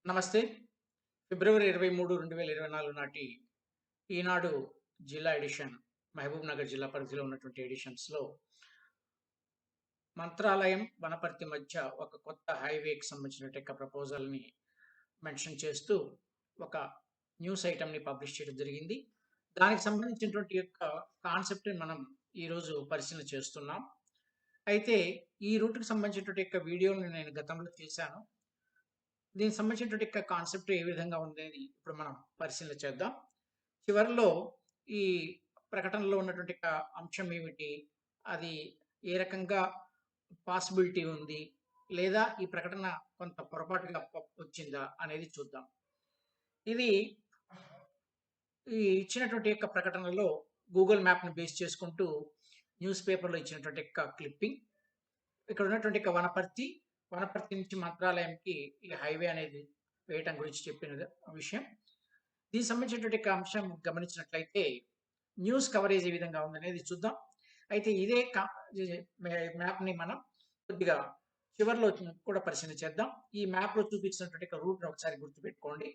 నమస్తే. ఫిబ్రవరి 23, 2024 నాటి ఈనాడు జిల్లా ఎడిషన్ మహబూబ్‌నగర్ జిల్లా పరిధిలో ఉన్నటువంటి ఎడిషన్స్‌లో మంత్రాలయం, వనపర్తి మధ్య ఒక కొత్త హైవేకి సంబంధించినటువంటి యొక్క ప్రపోజల్‌ని మెన్షన్ చేస్తూ ఒక న్యూస్ ఐటెమ్‌ని పబ్లిష్ చేయడం జరిగింది. దానికి సంబంధించినటువంటి యొక్క కాన్సెప్ట్‌ని మనం ఈరోజు పరిశీలన చేస్తున్నాం. అయితే ఈ రూట్‌కి సంబంధించినటువంటి యొక్క వీడియోని నేను గతంలో చేశాను. దీనికి సంబంధించినటువంటి యొక్క కాన్సెప్ట్ ఏ విధంగా ఉందనేది ఇప్పుడు మనం పరిశీలన చేద్దాం. చివరిలో ఈ ప్రకటనలో ఉన్నటువంటి అంశం ఏమిటి? అది ఏ రకంగా పాసిబిలిటీ ఉంది? లేదా ఈ ప్రకటన కొంత పొరపాటుగా వచ్చిందా? అనేది చూద్దాం. ఇది ఈ ఇచ్చినటువంటి యొక్క ప్రకటనలో గూగుల్ మ్యాప్‌ని బేస్ చేసుకుంటూ న్యూస్ పేపర్‌లో ఇచ్చినటువంటి యొక్క క్లిప్పింగ్. ఇక్కడ ఉన్నటువంటి యొక్క వనపర్తి నుంచి మంత్రాలయంకి ఈ హైవే అనేది వేయటం గురించి చెప్పిన విషయం. దీనికి సంబంధించినటువంటి యొక్క అంశం గమనించినట్లయితే న్యూస్ కవరేజ్ ఏ విధంగా ఉందనేది చూద్దాం. అయితే ఇదే మ్యాప్‌ని మనం కొద్దిగా చివర్లో కూడా పరిశీలన చేద్దాం. ఈ మ్యాప్‌లో చూపించినటువంటి రూట్‌ని ఒకసారి గుర్తుపెట్టుకోండి.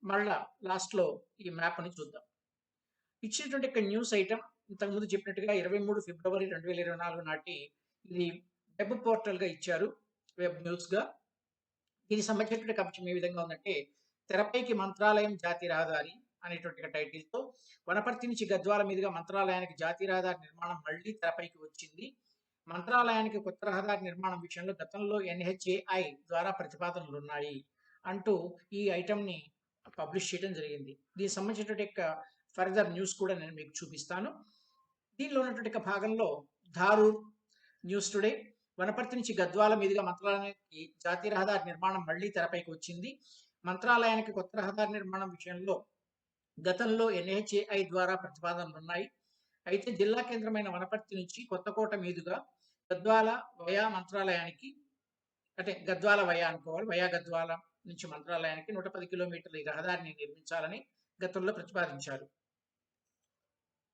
మళ్ళా లాస్ట్‌లో ఈ మ్యాప్‌ని చూద్దాం. ఇచ్చినటువంటి న్యూస్ ఐటెమ్ ఇంతకుముందు చెప్పినట్టుగా 23 ఫిబ్రవరి 2024 నాటి ఇది వెబ్ పోర్టల్‌గా ఇచ్చారు. వెబ్ న్యూస్‌గా. దీనికి సంబంధించినటువంటి అంశం ఏ విధంగా ఉందంటే, తెరపైకి మంత్రాలయం జాతీయ రహదారి అనేటువంటి టైటిల్‌తో వనపర్తి నుంచి గద్వాల మీదుగా మంత్రాలయానికి జాతీయ రహదారి నిర్మాణం మళ్ళీ తెరపైకి వచ్చింది. మంత్రాలయానికి కొత్త రహదారి నిర్మాణం విషయంలో గతంలో ఎన్‌హెచ్ఏఐ ద్వారా ప్రతిపాదనలున్నాయి అంటూ ఈ ఐటెమ్‌ని పబ్లిష్ చేయడం జరిగింది. దీనికి సంబంధించినటువంటి ఫర్దర్ న్యూస్ కూడా నేను మీకు చూపిస్తాను. దీనిలో ఉన్నటువంటి భాగంలో ధారూర్ న్యూస్ టుడే వనపర్తి నుంచి గద్వాల మీదుగా మంత్రాలయానికి జాతీయ రహదారి నిర్మాణం మళ్లీ తెరపైకి వచ్చింది. మంత్రాలయానికి కొత్త రహదారి నిర్మాణం విషయంలో గతంలో ఎన్‌హెచ్ఏఐ ద్వారా ప్రతిపాదనలున్నాయి. అయితే జిల్లా కేంద్రమైన వనపర్తి నుంచి కొత్తకోట మీదుగా గద్వాల వయా మంత్రాలయానికి అంటే గద్వాల వయా అనుకోవాలి. వయా గద్వాల నుంచి మంత్రాలయానికి 110 కిలోమీటర్ల ఈ రహదారిని నిర్మించాలని గతంలో ప్రతిపాదించారు.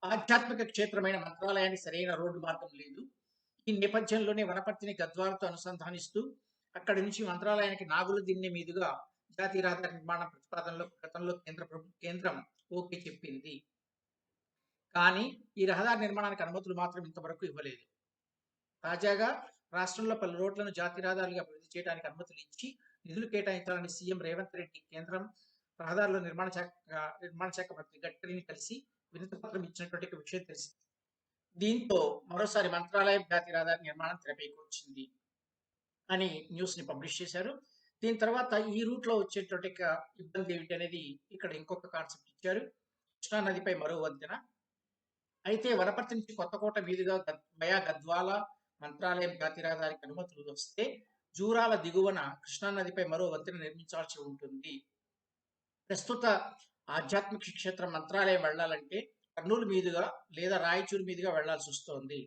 ఆధ్యాత్మిక క్షేత్రమైన మంత్రాలయానికి సరైన రోడ్డు మార్గం లేదు. ఈ నేపథ్యంలోనే వనపర్తిని గద్వాలతో అనుసంధానిస్తూ అక్కడి నుంచి మంత్రాలయానికి నాగుల దిన్నె మీదుగా జాతీయ రహదారి నిర్మాణ ప్రతిపాదనలో గతంలో కేంద్రం ఓకే చెప్పింది. కానీ ఈ రహదారి నిర్మాణానికి అనుమతులు మాత్రం ఇంతవరకు ఇవ్వలేదు. తాజాగా రాష్ట్రంలో పలు రోడ్లను జాతీయ రహదారులుగా అభివృద్ధి చేయడానికి అనుమతులు ఇచ్చి నిధులు కేటాయించాలని సీఎం రేవంత్ రెడ్డి కేంద్రం రహదారుల నిర్మాణ శాఖ మంత్రి గడ్కరీని కలిసి వినతి పత్రం ఇచ్చినటువంటి విషయం తెలిసింది. దీంతో మరోసారి మంత్రాలయం జాతీయ రహదారి నిర్మాణం తెరపైకి వచ్చింది అని న్యూస్ ని పబ్లిష్ చేశారు. దీని తర్వాత ఈ రూట్ లో వచ్చేటువంటి ఇబ్బంది ఏమిటి అనేది ఇక్కడ ఇంకొక కాన్సెప్ట్ ఇచ్చారు. కృష్ణా నదిపై మరో వంతెన. అయితే వనపర్తి నుంచి కొత్తకోట మీదుగా వయా గద్వాల మంత్రాలయం జాతీయ రహదారికి అనుమతులు వస్తే జూరాల దిగువన కృష్ణా నదిపై మరో వంతెన నిర్మించాల్సి ఉంటుంది. ప్రస్తుత ఆధ్యాత్మిక క్షేత్రం మంత్రాలయం వెళ్లాలంటే కర్నూలు మీదుగా లేదా రాయచూరు మీదుగా వెళ్లాల్సి వస్తోంది.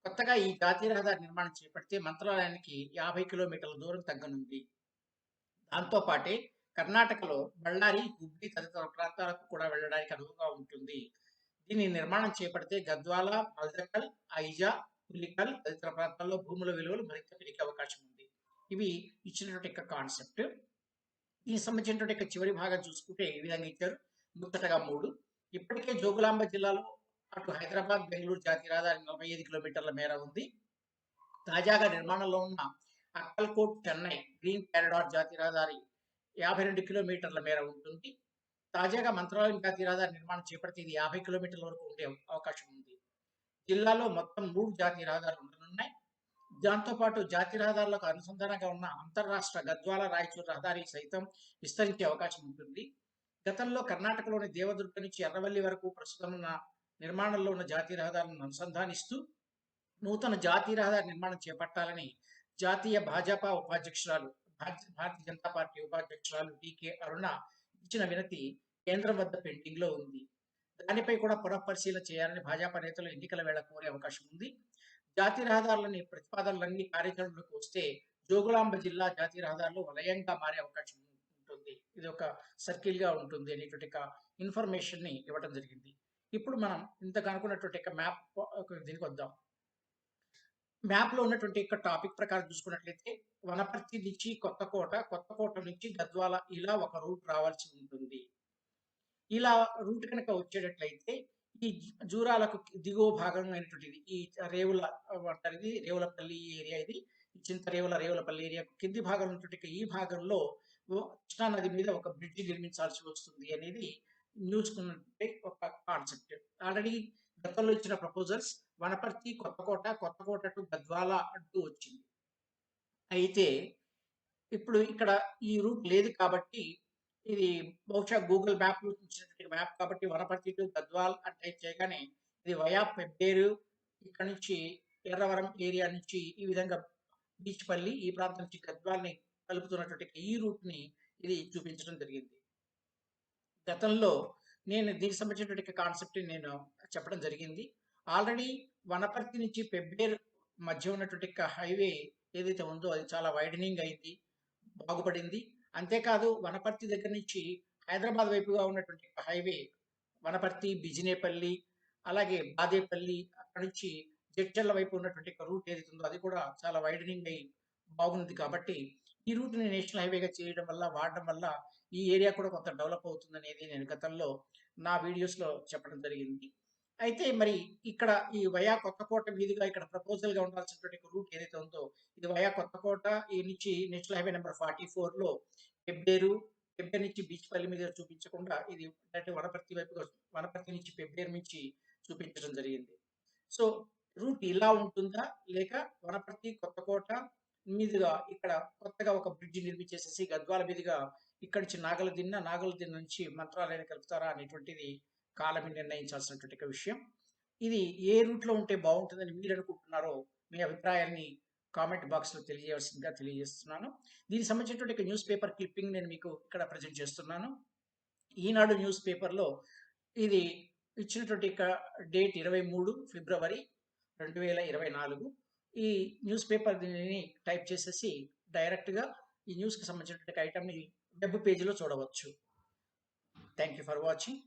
కొత్తగా ఈ జాతీయ రహదారి నిర్మాణం చేపడితే మంత్రాలయానికి 50 కిలోమీటర్ల దూరం తగ్గనుంది. దాంతో పాటే కర్ణాటకలో బళ్ళారి, హుబ్లీ తదితర ప్రాంతాలకు కూడా వెళ్ళడానికి అనువుగా ఉంటుంది. దీని నిర్మాణం చేపడితే గద్వాల, మల్దకల్, ఐజా, పులికల్ తదితర ప్రాంతాల్లో భూముల విలువలు మరింత పెరిగే అవకాశం ఉంది. ఇవి ఇచ్చినటువంటి కాన్సెప్ట్. దీనికి సంబంధించినటువంటి చివరి భాగం చూసుకుంటే ఈ విధంగా ఇచ్చారు. ముచ్చటగా 3 ఇప్పటికే జోగులాంబ జిల్లాలో అటు హైదరాబాద్, బెంగళూరు జాతీయ రహదారి 45 కిలోమీటర్ల మేర ఉంది. తాజాగా నిర్మాణంలో ఉన్న అక్కల్కోట్ చెన్నై గ్రీన్ కారిడార్ జాతీయ రహదారి 52 కిలోమీటర్ల మేర ఉంటుంది. తాజాగా మంత్రాలయం జాతీయ రహదారి నిర్మాణం చేపడితే ఇది 50 కిలోమీటర్ల వరకు ఉండే అవకాశం ఉంది. జిల్లాలో మొత్తం 3 జాతీయ రహదారులు ఉండనున్నాయి. దాంతో పాటు జాతీయ రహదారులకు అనుసంధానంగా ఉన్న అంతర్రాష్ట్ర గద్వాల రాయచూరు రహదారి సైతం విస్తరించే అవకాశం ఉంటుంది. గతంలో కర్ణాటకలోని దేవదుర్గ నుంచి ఎర్రవల్లి వరకు ప్రస్తుతం ఉన్న నిర్మాణంలో ఉన్న జాతీయ రహదారులను అనుసంధానిస్తూ నూతన జాతీయ రహదారి నిర్మాణం చేపట్టాలని జాతీయ భాజపా ఉపాధ్యక్షురాలు భారతీయ జనతా పార్టీ ఉపాధ్యక్షురాలు టీకే అరుణ ఇచ్చిన వినతి కేంద్రం వద్ద పెండింగ్ లో ఉంది. దానిపై కూడా పునఃపరిశీలన చేయాలని భాజపా నేతలు ఎన్నికల వేళ కోరే అవకాశం ఉంది. జాతీయ రహదారులని ప్రతిపాదనలన్నీ కార్యాచరణలోకి వస్తే జోగులాంబ జిల్లా జాతీయ రహదారులు వలయంగా మారే అవకాశం ఉంటుంది. ఇది ఒక సర్కిల్ గా ఉంటుంది అనేటువంటి ఇన్ఫర్మేషన్ ని ఇవ్వడం జరిగింది. ఇప్పుడు మనం ఇంతకు అనుకున్నటువంటి మ్యాప్ దీనికి వద్దాం. మ్యాప్‌లో ఉన్నటువంటి యొక్క టాపిక్ ప్రకారం చూసుకున్నట్లయితే వనపర్తి నుంచి కొత్తకోట, కొత్తకోట నుంచి గద్వాల ఇలా ఒక రూట్ రావాల్సి ఉంటుంది. ఇలా రూట్ కనుక వచ్చేటట్లయితే ఈ జూరాలకు దిగువ భాగం అయినటువంటిది ఈ రేవుల అంటారు ఇది రేవులపల్లి ఏరియా ఇది. చింతరేవుల, రేవులపల్లి ఏరియాకు కింది భాగంలో ఉన్నటువంటి ఈ భాగంలో కృష్ణా నది మీద ఒక బ్రిడ్జ్ నిర్మించాల్సి వస్తుంది అనేది న్యూస్‌కున్నటువంటి ఒక కాన్సెప్ట్. ఆల్రెడీ గతంలో ఇచ్చిన ప్రపోజల్స్ వనపర్తి, కొత్తకోట, కొత్తకోట టు గద్వాల అంటూ వచ్చింది. అయితే ఇప్పుడు ఇక్కడ ఈ రూట్ లేదు కాబట్టి ఇది బహుశా గూగుల్ మ్యాప్‌లో ఇచ్చినటువంటి మ్యాప్ కాబట్టి వనపర్తి టు గద్వాల్ అని టైప్ చేయగానే ఇది వయా పెబ్బేరు ఇక్కడ నుంచి ఎర్రవరం ఏరియా నుంచి ఈ విధంగా బీచ్‌పల్లి ఈ ప్రాంతం నుంచి గద్వాల్‌ని కలుపుతున్నటువంటి ఈ రూట్‌ని ఇది చూపించడం జరిగింది. గతంలో నేను దీనికి సంబంధించినటువంటి కాన్సెప్ట్‌ని నేను చెప్పడం జరిగింది. ఆల్రెడీ వనపర్తి నుంచి పెబ్బేరు మధ్య ఉన్నటువంటి హైవే ఏదైతే ఉందో అది చాలా వైడనింగ్ అయింది. బాగుపడింది. అంతేకాదు వనపర్తి దగ్గర నుంచి హైదరాబాద్ వైపుగా ఉన్నటువంటి హైవే వనపర్తి, బిజినేపల్లి, అలాగే బాదేపల్లి అక్కడి నుంచి జడ్చర్ల వైపు ఉన్నటువంటి రూట్ ఏదైతే ఉందో అది కూడా చాలా వైడనింగ్ అయ్యి బాగుంది కాబట్టి ఈ రూట్‌ని నేషనల్ హైవేగా చేయడం వల్ల, వాడడం వల్ల ఈ ఏరియా కూడా కొంత డెవలప్ అవుతుందనేది నేను గతంలో నా వీడియోస్‌లో చెప్పడం జరిగింది. అయితే మరి ఇక్కడ ఈ వయా కొత్తకోట మీదుగా ఇక్కడ ప్రపోజల్‌గా ఉండాల్సినటువంటి రూట్ ఏదైతే ఉందో ఇది వయా కొత్తకోట ఈ నుంచి నేషనల్ హైవే నంబర్ 44లో పెబ్బేరు, పెబ్బేరు నుంచి బీచ్‌పల్లి మీదుగా చూపించకుండా ఇది డైరెక్ట్ వనపర్తి వైపుగా వనపర్తి నుంచి పెబ్బేరు నుంచి చూపించడం జరిగింది. సో, రూట్ ఇలా ఉంటుందా? లేక వనపర్తి, కొత్తకోట మీదుగా ఇక్కడ కొత్తగా ఒక బ్రిడ్జ్ నిర్మించేసేసి గద్వాల మీదుగా ఇక్కడి నుంచి నాగలదిన్న, నాగలదిన్న నుంచి మంత్రాలయాన్ని కలుపుతారా అనేటువంటిది కాలమే నిర్ణయించాల్సినటువంటి ఒక విషయం. ఇది ఏ రూట్‌లో ఉంటే బావుంటుందని మీరనుకుంటున్నారో మీ అభిప్రాయాన్ని కామెంట్ బాక్స్‌లో తెలియజేయవలసిందిగా తెలియజేస్తున్నాను. దీనికి సంబంధించినటువంటి ఒక న్యూస్ పేపర్ క్లిప్పింగ్ నేను మీకు ఇక్కడ ప్రెజెంట్ చేస్తున్నాను. ఈనాడు న్యూస్ పేపర్‌లో ఇది ఇచ్చినటువంటి డేట్ 23 ఫిబ్రవరి 2024. ఈ న్యూస్ పేపర్‌ని టైప్ చేసేసి డైరెక్ట్‌గా ఈ న్యూస్‌కి సంబంధించినటువంటి ఐటెమ్‌ని వెబ్ పేజ్‌లో చూడవచ్చు. Thank you for watching.